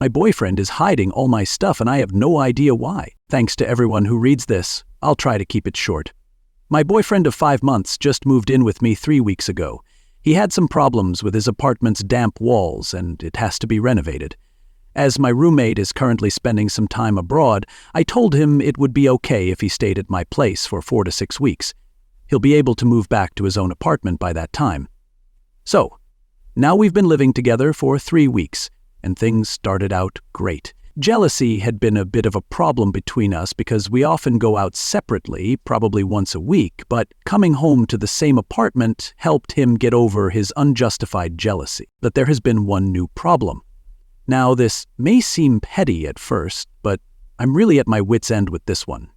My boyfriend is hiding all my stuff and I have no idea why. Thanks to everyone who reads this. I'll try to keep it short. My boyfriend of 5 months just moved in with me 3 weeks ago. He had some problems with his apartment's damp walls and it has to be renovated. As my roommate is currently spending some time abroad, I told him it would be okay if he stayed at my place for 4 to 6 weeks. He'll be able to move back to his own apartment by that time. So, now we've been living together for 3 weeks, and things started out great. Jealousy had been a bit of a problem between us because we often go out separately, probably once a week, but coming home to the same apartment helped him get over his unjustified jealousy. But there has been one new problem. Now, this may seem petty at first, but I'm really at my wit's end with this one.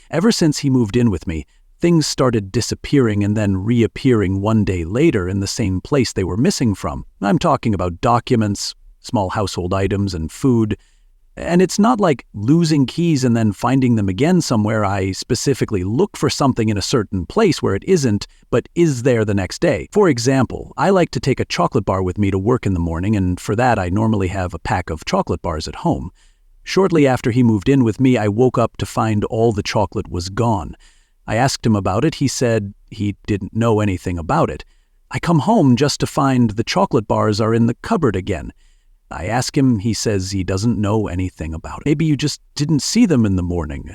Ever since he moved in with me, things started disappearing and then reappearing one day later in the same place they were missing from. I'm talking about documents, small household items, and food. And it's not like losing keys and then finding them again somewhere. I specifically look for something in a certain place where it isn't, but is there the next day. For example, I like to take a chocolate bar with me to work in the morning, and for that I normally have a pack of chocolate bars at home. Shortly after he moved in with me, I woke up to find all the chocolate was gone. I asked him about it. He said he didn't know anything about it. I come home just to find the chocolate bars are in the cupboard again. I ask him, he says he doesn't know anything about it. Maybe you just didn't see them in the morning.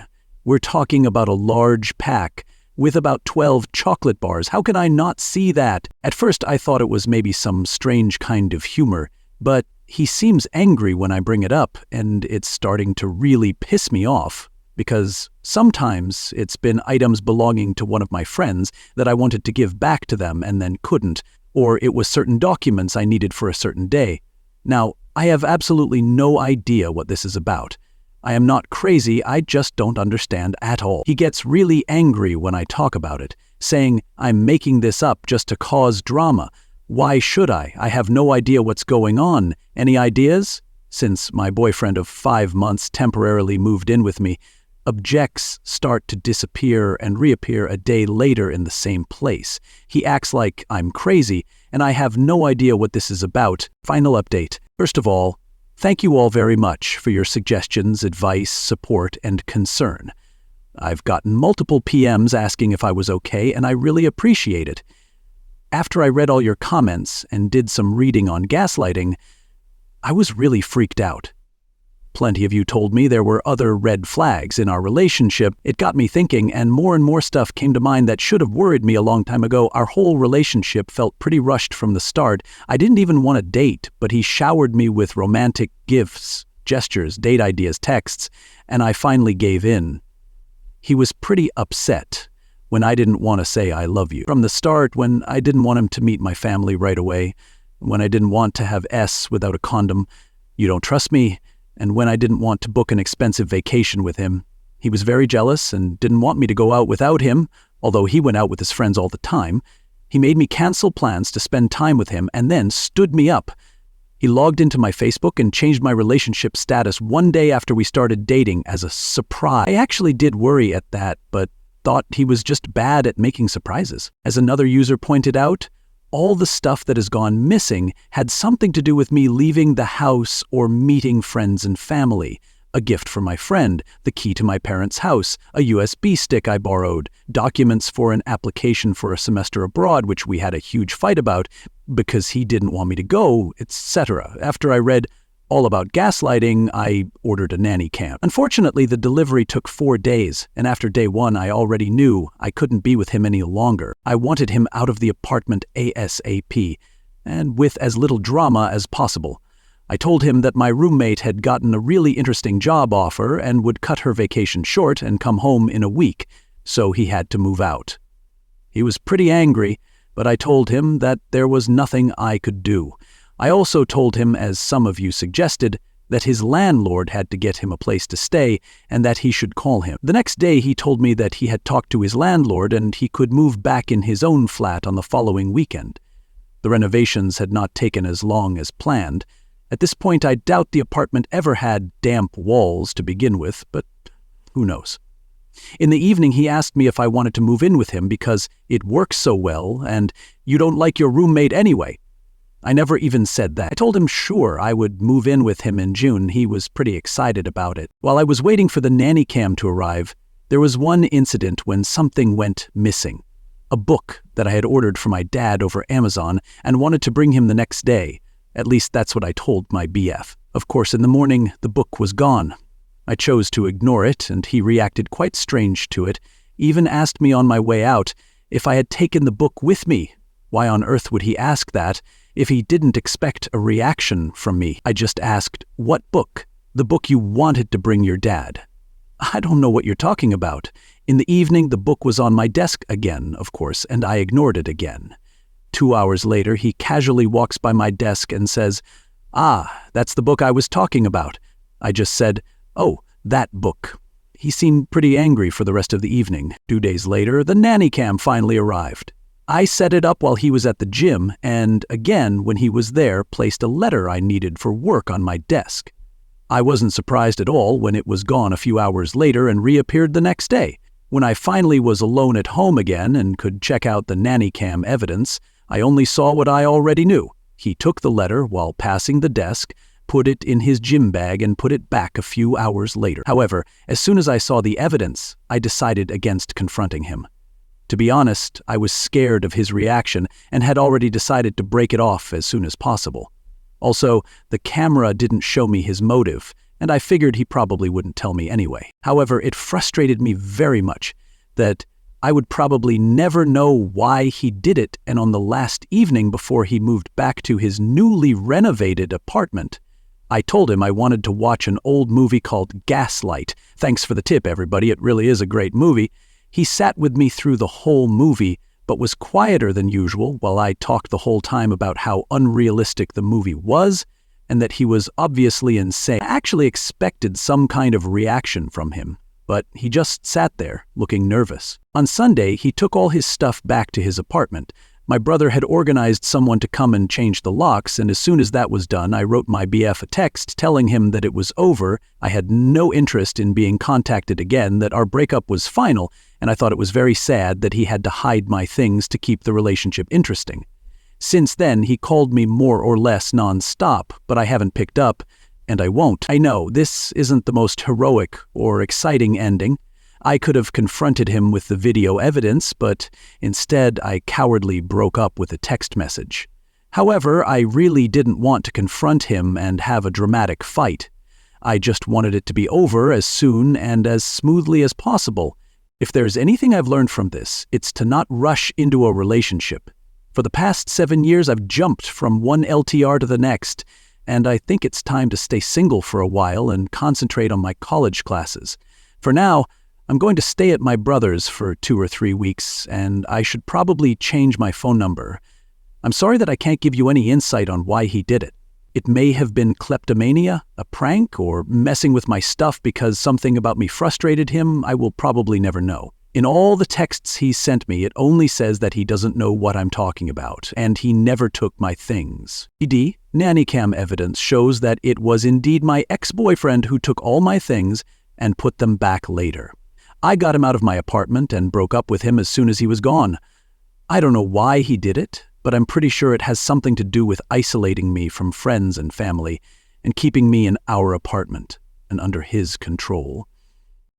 We're talking about a large pack with about 12 chocolate bars. How can I not see that? At first I thought it was maybe some strange kind of humor, but he seems angry when I bring it up, and it's starting to really piss me off, because sometimes it's been items belonging to one of my friends that I wanted to give back to them and then couldn't, or it was certain documents I needed for a certain day. Now, I have absolutely no idea what this is about. I am not crazy, I just don't understand at all. He gets really angry when I talk about it, saying I'm making this up just to cause drama. Why should I? I have no idea what's going on. Any ideas? Since my boyfriend of 5 months temporarily moved in with me, objects start to disappear and reappear a day later in the same place. He acts like I'm crazy, and I have no idea what this is about. Final update. First of all, thank you all very much for your suggestions, advice, support, and concern. I've gotten multiple PMs asking if I was okay, and I really appreciate it. After I read all your comments and did some reading on gaslighting, I was really freaked out. Plenty of you told me there were other red flags in our relationship. It got me thinking, and more stuff came to mind that should have worried me a long time ago. Our whole relationship felt pretty rushed from the start. I didn't even want to date, but he showered me with romantic gifts, gestures, date ideas, texts, and I finally gave in. He was pretty upset when I didn't want to say I love you. From the start, when I didn't want him to meet my family right away, when I didn't want to have S without a condom, you don't trust me, and when I didn't want to book an expensive vacation with him. He was very jealous and didn't want me to go out without him, although he went out with his friends all the time. He made me cancel plans to spend time with him and then stood me up. He logged into my Facebook and changed my relationship status one day after we started dating as a surprise. I actually did worry at that, but thought he was just bad at making surprises. As another user pointed out, all the stuff that has gone missing had something to do with me leaving the house or meeting friends and family. A gift from my friend, the key to my parents' house, a USB stick I borrowed, documents for an application for a semester abroad, which we had a huge fight about because he didn't want me to go, etc. After I read all about gaslighting, I ordered a nanny cam. Unfortunately, the delivery took 4 days, and after day 1, I already knew I couldn't be with him any longer. I wanted him out of the apartment ASAP, and with as little drama as possible. I told him that my roommate had gotten a really interesting job offer and would cut her vacation short and come home in a week, so he had to move out. He was pretty angry, but I told him that there was nothing I could do. I also told him, as some of you suggested, that his landlord had to get him a place to stay and that he should call him. The next day he told me that he had talked to his landlord and he could move back in his own flat on the following weekend. The renovations had not taken as long as planned. At this point, I doubt the apartment ever had damp walls to begin with, but who knows. In the evening, he asked me if I wanted to move in with him because it works so well and you don't like your roommate anyway. I never even said that. I told him sure, I would move in with him in June. He was pretty excited about it. While I was waiting for the nanny cam to arrive, there was one incident when something went missing. A book that I had ordered for my dad over Amazon and wanted to bring him the next day. At least that's what I told my BF. Of course, in the morning, the book was gone. I chose to ignore it, and he reacted quite strange to it, even asked me on my way out if I had taken the book with me. Why on earth would he ask that if he didn't expect a reaction from me? I just asked, "What book?" "The book you wanted to bring your dad." "I don't know what you're talking about." In the evening, the book was on my desk again, of course, and I ignored it again. 2 hours later, he casually walks by my desk and says, "Ah, that's the book I was talking about." I just said, "Oh, that book." He seemed pretty angry for the rest of the evening. 2 days later, the nanny cam finally arrived. I set it up while he was at the gym, and again, when he was there, placed a letter I needed for work on my desk. I wasn't surprised at all when it was gone a few hours later and reappeared the next day. When I finally was alone at home again and could check out the nanny cam evidence, I only saw what I already knew. He took the letter while passing the desk, put it in his gym bag, and put it back a few hours later. However, as soon as I saw the evidence, I decided against confronting him. To be honest, I was scared of his reaction and had already decided to break it off as soon as possible. Also, the camera didn't show me his motive, and I figured he probably wouldn't tell me anyway. However, it frustrated me very much that I would probably never know why he did it, and on the last evening before he moved back to his newly renovated apartment, I told him I wanted to watch an old movie called Gaslight. Thanks for the tip, everybody. It really is a great movie. He sat with me through the whole movie, but was quieter than usual while I talked the whole time about how unrealistic the movie was and that he was obviously insane. I actually expected some kind of reaction from him, but he just sat there, looking nervous. On Sunday, he took all his stuff back to his apartment. My brother had organized someone to come and change the locks, and as soon as that was done, I wrote my BF a text telling him that it was over, I had no interest in being contacted again, that our breakup was final, and I thought it was very sad that he had to hide my things to keep the relationship interesting. Since then, he called me more or less non-stop, but I haven't picked up, and I won't. I know, this isn't the most heroic or exciting ending. I could have confronted him with the video evidence, but instead I cowardly broke up with a text message. However, I really didn't want to confront him and have a dramatic fight. I just wanted it to be over as soon and as smoothly as possible. If there's anything I've learned from this, it's to not rush into a relationship. For the past 7 years, I've jumped from one LTR to the next, and I think it's time to stay single for a while and concentrate on my college classes. For now, I'm going to stay at my brother's for 2 or 3 weeks, and I should probably change my phone number. I'm sorry that I can't give you any insight on why he did it. It may have been kleptomania, a prank, or messing with my stuff because something about me frustrated him. I will probably never know. In all the texts he sent me, it only says that he doesn't know what I'm talking about, and he never took my things. Nanny cam evidence shows that it was indeed my ex-boyfriend who took all my things and put them back later. I got him out of my apartment and broke up with him as soon as he was gone. I don't know why he did it, but I'm pretty sure it has something to do with isolating me from friends and family and keeping me in our apartment and under his control.